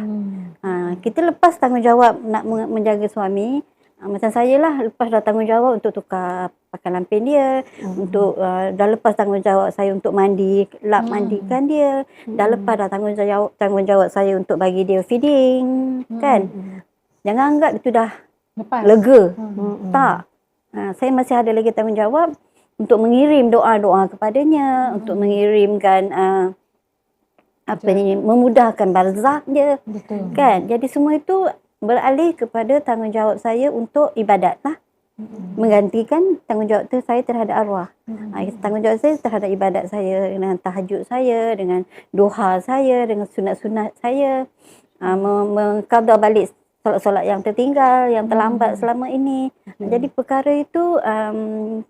Kita lepas tanggungjawab nak menjaga suami. Macam saya lah, lepas dah tanggungjawab untuk tukar pakaian lampin dia, untuk dah lepas tanggungjawab saya untuk mandikan dia, dah lepas dah tanggungjawab saya untuk bagi dia feeding, kan? Jangan anggap itu dah Lepas. lega. Tak. Saya masih ada lagi tanggungjawab untuk mengirim doa-doa kepadanya, untuk mengirimkan memudahkan barzakh dia. Betul. Kan? Jadi semua itu beralih kepada tanggungjawab saya untuk ibadat lah. Menggantikan tanggungjawab tu saya terhadap arwah. Tanggungjawab saya terhadap ibadat saya, dengan tahajud saya, dengan doha saya, dengan sunat-sunat saya. Mengqadha balik solat-solat yang tertinggal, yang terlambat selama ini. Jadi perkara itu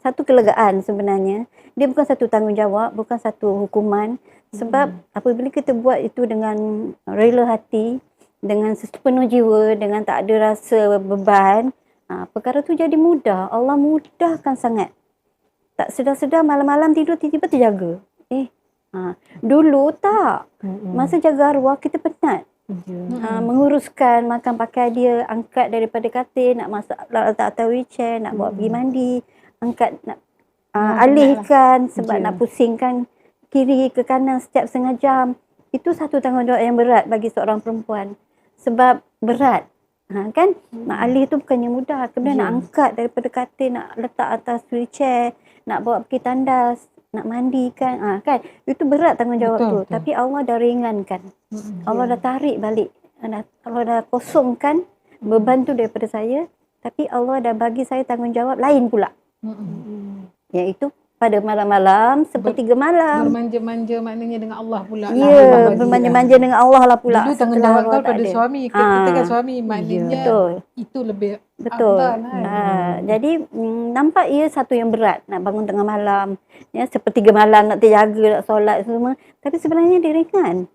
satu kelegaan sebenarnya. Dia bukan satu tanggungjawab, bukan satu hukuman. Sebab apabila kita buat itu dengan rela hati, dengan sepenuh jiwa, dengan tak ada rasa beban, perkara tu jadi mudah. Allah mudahkan sangat. Tak sedar-sedar malam-malam tidur tiba-tiba terjaga. Dulu tak. Masa jaga arwah kita penat. Menguruskan makan pakai dia, angkat daripada katil, nak masak letak atas wheelchair, nak bawa pergi mandi, angkat, nak alihkan sebab nak pusingkan kiri ke kanan setiap setengah jam. Itu satu tanggungjawab yang berat bagi seorang perempuan. Sebab berat. Kan? Nak alih tu bukannya mudah. Kemudian nak angkat daripada katil, nak letak atas wheelchair, nak bawa pergi tandas, nak mandikan. Kan? Itu berat tanggungjawab tu. Betul. Tapi Allah dah ringankan. Allah dah tarik balik. Allah dah kosongkan beban tu daripada saya. Tapi Allah dah bagi saya tanggungjawab lain pula. Iaitu pada malam-malam, sepertiga malam. Bermanja-manja maknanya dengan Allah pula. Ya, bermanja-manja dengan Allah lah pula. Dulu tanggungjawab kau pada suami. Kita kan suami. Maknanya betul. itu lebih Betul. afdal kan. Jadi nampak ia satu yang berat. Nak bangun tengah malam. Sepertiga malam nak terjaga, nak solat semua. Tapi sebenarnya dia ringan.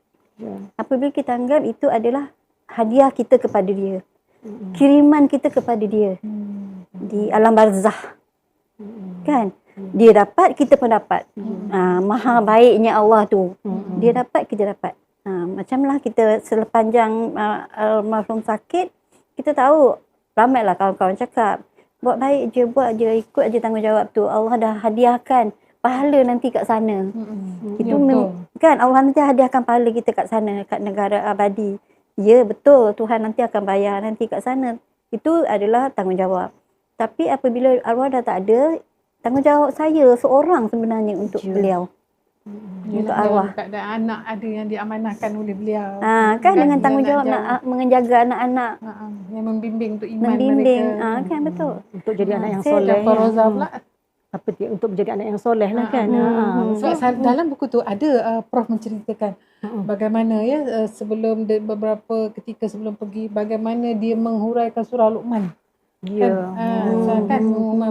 Apabila kita anggap itu adalah hadiah kita kepada dia. Kiriman kita kepada dia. Di alam barzakh. Kan? Dia dapat, kita pun dapat. Maha baiknya Allah tu. Dia dapat, kita dapat. Macamlah kita sepanjang almarhum sakit, kita tahu ramailah kawan-kawan cakap, buat baik je, buat je, ikut je tanggungjawab tu. Allah dah hadiahkan pahala nanti kat sana. Itu kan Allah nanti hadiahkan pahala kita kat sana, kat negara abadi. Ya, betul, Tuhan nanti akan bayar nanti kat sana. Itu adalah tanggungjawab. Tapi apabila arwah dah tak ada, tanggungjawab saya seorang sebenarnya untuk beliau. Untuk arwah. Keadaan anak ada yang diamanahkan oleh beliau. Kan dengan tanggungjawab nak menjaga anak-anak. Yang membimbing untuk iman membimbing, mereka. Kan betul. Untuk jadi anak yang soleh. Contoh Roza pula. Apa dia, untuk menjadi anak yang soleh lah kan. Sebab dalam buku tu ada Prof menceritakan bagaimana sebelum beberapa ketika sebelum pergi, bagaimana dia menghuraikan surah Luqman. Kan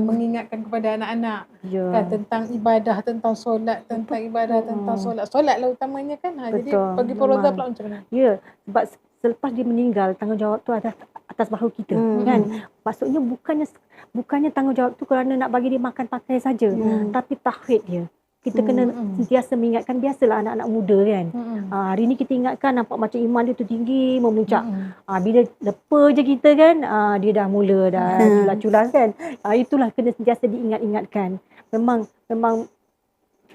mengingatkan kepada anak-anak kan, tentang ibadah, tentang solat, tentang ibadah, tentang solat. Solat lah utamanya kan. Jadi bagi Roza pula macam mana? Ya, sebab selepas dia meninggal, tanggungjawab tu atas bahu kita kan. Maksudnya bukannya tanggungjawab tu kerana nak bagi dia makan pakai saja, tapi tauhid dia. Kita kena sentiasa mengingatkan, biasalah anak-anak muda kan. Hari ni kita ingatkan, nampak macam iman dia tu tinggi, memuncak. Bila lepa je kita kan, dia dah mula dah culas-culas kan. Itulah kena sentiasa diingat-ingatkan. Memang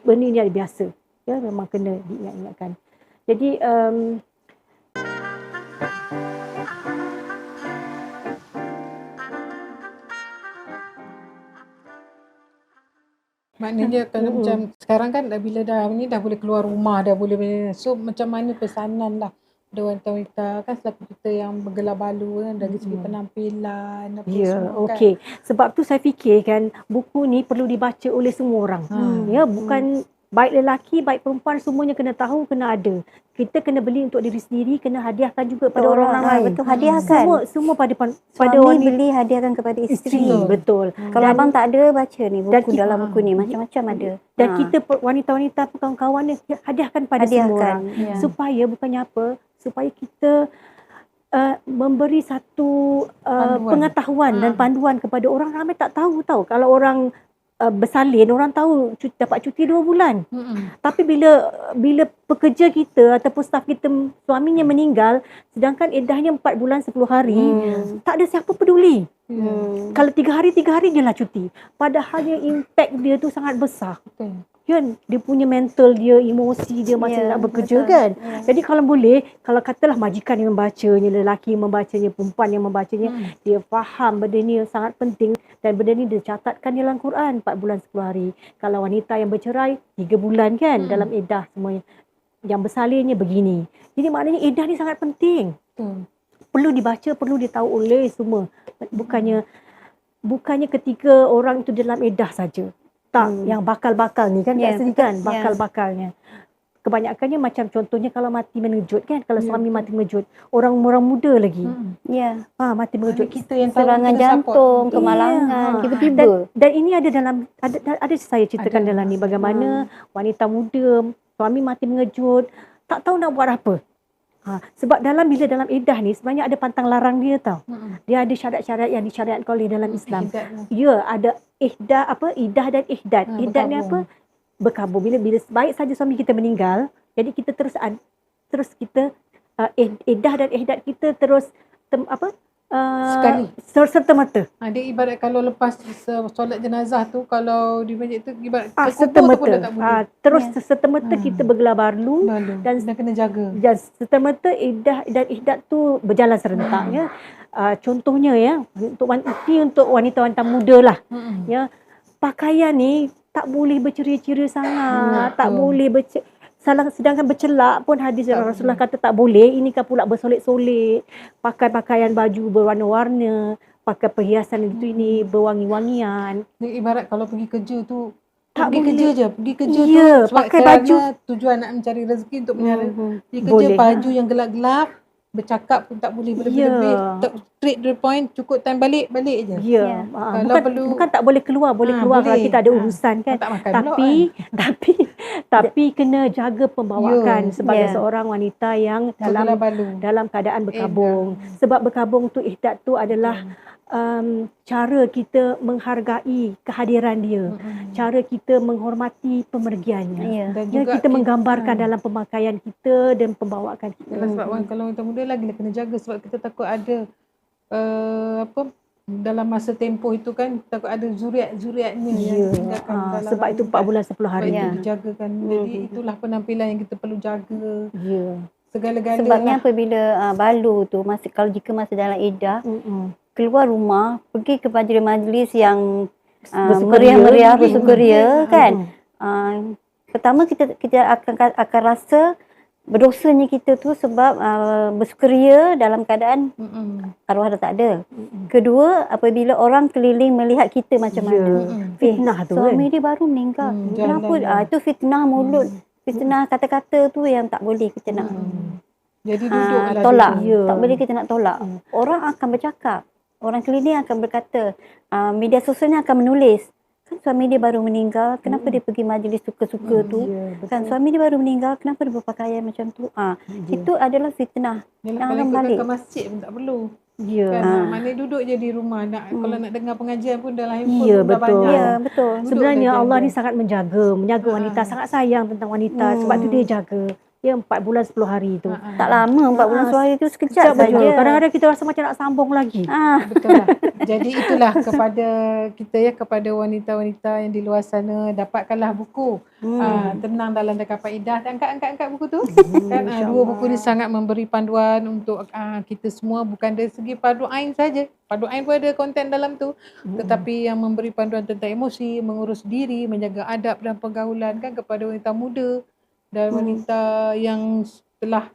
benda ni biasa. Ya, memang kena diingat-ingatkan. Jadi Maknanya kalau macam sekarang kan bila dah boleh keluar rumah, dah boleh, so macam mana pesanan lah pada wanita-wanita kan selaku kita yang bergelar balu kan, dari segi penampilan apa Ya, semua kan. okey. Sebab tu saya fikir kan buku ni perlu dibaca oleh semua orang. Ya, bukan baik lelaki, baik perempuan semuanya kena tahu, kena ada. Kita kena beli untuk diri sendiri, kena hadiahkan juga pada orang lain. Betul, hadiahkan. Semua pada Suami wanita beli hadiahkan kepada isteri. betul. Kalau abang tak ada, baca ni buku kita- dalam buku ni macam-macam ada. Dan kita wanita-wanita kawan-kawan ni hadiahkan pada semua orang. Ya. Supaya bukannya apa? Supaya kita memberi satu pengetahuan dan panduan kepada orang. Ramai tak tahu kalau orang bersalin, orang tahu dapat cuti 2 bulan. Tapi bila pekerja kita ataupun staf kita suaminya meninggal, sedangkan eddahnya 4 bulan 10 hari, tak ada siapa peduli. Kalau 3 hari dia lah cuti. Padahalnya impact dia tu sangat besar. Kan, dia punya mental dia, emosi dia masa nak bekerja kan. Jadi kalau boleh, kalau katalah majikan yang membacanya, lelaki yang membacanya, perempuan yang membacanya, dia faham benda ni sangat penting dan benda ni dicatatkan dalam Quran 4 bulan 10 hari. Kalau wanita yang bercerai 3 bulan kan dalam iddah semuanya. Yang bersalinnya begini. Jadi maknanya iddah ni sangat penting. Perlu dibaca, perlu ditahu oleh semua. Bukannya ketika orang itu dalam iddah saja. Tak, yang bakal-bakal ni kan kat sini kan, bakal-bakalnya. Kebanyakannya macam contohnya kalau mati mengejut kan, kalau suami mati mengejut, orang muda lagi. Mati mengejut. Kita yang serangan jantung, kemalangan, tiba-tiba. Dan ini ada saya ceritakan dalam ni bagaimana wanita muda, suami mati mengejut, tak tahu nak buat apa. Sebab bila dalam iddah ni sebenarnya ada pantang larang dia tau. Dia ada syarat-syarat yang disyariatkan oleh dalam Islam. Ya, ada iddah dan ihdad. Ihdad ni apa? Berkabung. Bila baik saja suami kita meninggal, jadi kita terus kita iddah dan ihdad kita terus sekali serta-merta. Dia ibarat kalau lepas solat jenazah tu, kalau di masjid tu ibarat serta-merta. Terus serta-merta kita bergelar balu dan kena jaga. Dan serta-merta iddah dan ihdad tu berjalan serentak ya. Contohnya ya, untuk wanita-wanita muda lah. Ya, pakaian ni tak boleh berceria-ceria sangat, tak boleh sedangkan bercelak pun hadis Rasulullah kata tak boleh. Ini kan pula bersolek-solek, pakai pakaian baju berwarna-warna, pakai perhiasan itu ini berwangi-wangian. Ibarat kalau pergi kerja tu tak pergi boleh. kerja je, pergi kerja tu sebab pakai baju tujuan nak mencari rezeki untuk menyara. Pergi kerja baju yang gelap-gelap, bercakap pun tak boleh berlebih-lebih, straight to the point, cukup time balik je. Bukan tak boleh keluar, boleh keluar kalau kita ada urusan kan. Tapi kena jaga pembawaan sebagai seorang wanita yang dalam keadaan berkabung. Sebab berkabung tu ihdad tu adalah cara kita menghargai kehadiran dia, cara kita menghormati pemergiannya. Dan juga kita menggambarkan dalam pemakaian kita dan pembawaan kita. Sebab kalau wanita muda lagi kena jaga sebab kita takut ada dalam masa tempoh itu kan, takut ada zuriat-zuriatnya yang tinggalkan dalam sebab itu 4 bulan 10 hari itu dijagakan. Jadi itulah penampilan yang kita perlu jaga. Segala-galanya. Sebabnya apabila balu tu jika masih dalam iddah, keluar rumah, pergi ke majlis yang meriah-meriah, bersukaria kan. Pertama kita akan rasa berdosanya kita tu sebab bersukaria dalam keadaan arwah dah tak ada. Kedua, apabila orang keliling melihat kita macam mana. Fitnah tu suami dia baru meninggal. Kenapa? Itu fitnah mulut. Fitnah kata-kata tu yang tak boleh kita nak jadi duduklah tolak. Tak boleh kita nak tolak. Orang akan bercakap. Orang keliling akan berkata, media sosialnya akan menulis, kan suami dia baru meninggal, kenapa dia pergi majlis suka-suka tu? Kan suami dia baru meninggal, kenapa dia berpakaian macam tu? Itu adalah fitnah. Jangan balik ke masjid pun tak perlu. Maknanya duduk je di rumah. Kalau nak dengar pengajian pun dalam handphone dah banyak. Ya, betul. Sebenarnya Allah ni sangat menjaga wanita, sangat sayang tentang wanita. Sebab tu dia jaga. Ya 4 bulan 10 hari tu. Tak lama 4 bulan suara itu sekejap Sekejap saja. saja. Kadang-kadang kita rasa macam nak sambung lagi. Betul lah. Jadi itulah kepada kita ya, kepada wanita-wanita yang di luar sana, dapatkanlah buku Tenang dalam Dekapan Idah, dan angkat buku tu. Kan dua buku ni sangat memberi panduan untuk kita semua, bukan dari segi fardu ain saja. Fardu ain pun ada konten dalam tu, tetapi yang memberi panduan tentang emosi, mengurus diri, menjaga adab dan pergaulan kan kepada wanita muda dan wanita yang telah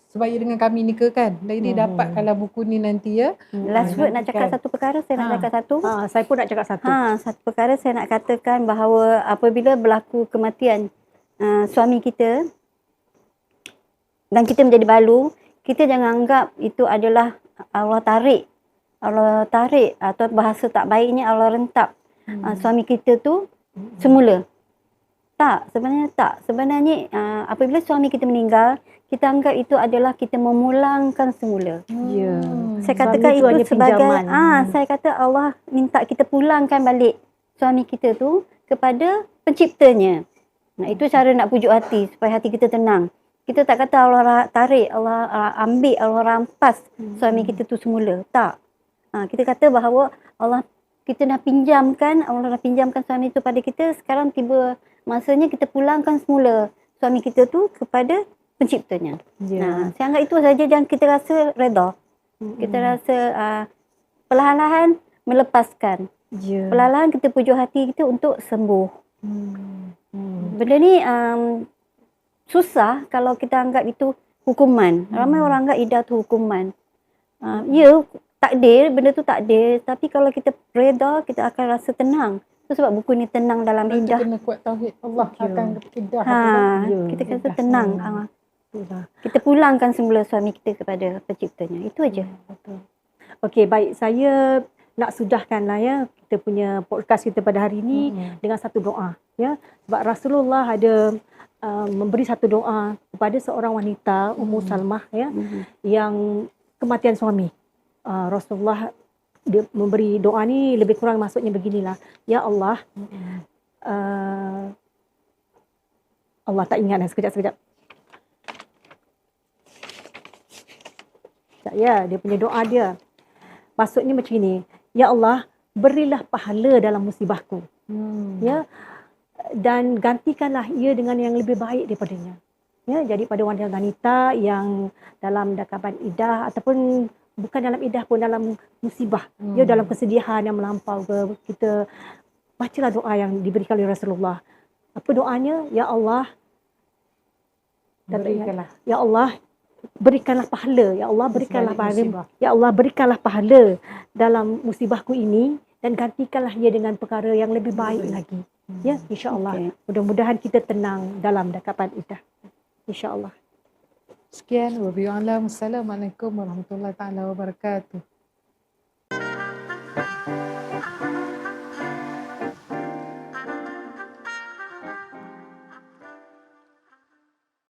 sebaya dengan kami ni kan. Jadi dapatkanlah buku ni nanti ya. Last word nak cakap satu perkara, saya nak cakap satu. Saya pun nak cakap satu. Satu perkara saya nak katakan bahawa apabila berlaku kematian suami kita dan kita menjadi balu, kita jangan anggap itu adalah Allah tarik atau bahasa tak baiknya Allah rentap suami kita tu semula. Tak, sebenarnya tak. Sebenarnya apabila suami kita meninggal, kita anggap itu adalah kita memulangkan semula. Ya. Saya katakan Suami itu sebagai pinjaman. saya kata Allah minta kita pulangkan balik suami kita tu kepada penciptanya. Nah, itu cara nak pujuk hati supaya hati kita tenang. Kita tak kata Allah tarik, Allah ambil, Allah rampas suami kita tu semula. Tak. Kita kata bahawa kita dah pinjamkan, Allah dah pinjamkan suami itu pada kita, sekarang tiba masanya kita pulangkan semula suami kita tu kepada penciptanya. Saya anggap itu saja, dan kita rasa redha. Kita rasa perlahan-lahan melepaskan. Perlahan-lahan kita pujuk hati kita untuk sembuh. Benda ni susah kalau kita anggap itu hukuman. Ramai orang anggap idah tu hukuman. Takdir, benda tu takdir. Tapi kalau kita redha, kita akan rasa tenang. Itu sebab buku ni tenang dalam idah. Kita kena kuat tauhid. Allah akan idah. Kita kata tenang. Kita pulangkan semula suami kita kepada penciptanya. Itu aja. Okey, baik. Saya nak sudahkanlah ya kita punya podcast kita pada hari ini dengan satu doa ya. Sebab Rasulullah ada memberi satu doa kepada seorang wanita, Ummu Salmah ya, yang kematian suami. Rasulullah dia memberi doa ni lebih kurang maksudnya beginilah. Ya Allah, Allah tak ingat dah, sekejap. Ya, dia punya doa dia. Maksudnya macam ini. Ya Allah, berilah pahala dalam musibahku. Ya. Dan gantikanlah ia dengan yang lebih baik daripadanya. Ya, jadi pada wanita yang dalam dekapan idah ataupun bukan dalam idah pun dalam musibah, ya, dalam kesedihan yang melampau ke, kita bacalah doa yang diberikan oleh Rasulullah. Apa doanya? Ya Allah, berikanlah. Ya Allah, berikanlah pahala. Ya Allah, berikanlah pahala. Ya Allah, berikanlah pahala dalam musibahku ini dan gantikanlah ia dengan perkara yang lebih baik lagi. Ya, insya-Allah. Mudah-mudahan kita tenang dalam dekapan idah. Insya-Allah. Sekian, wabillahi. Assalamualaikum warahmatullahi taala wabarakatuh.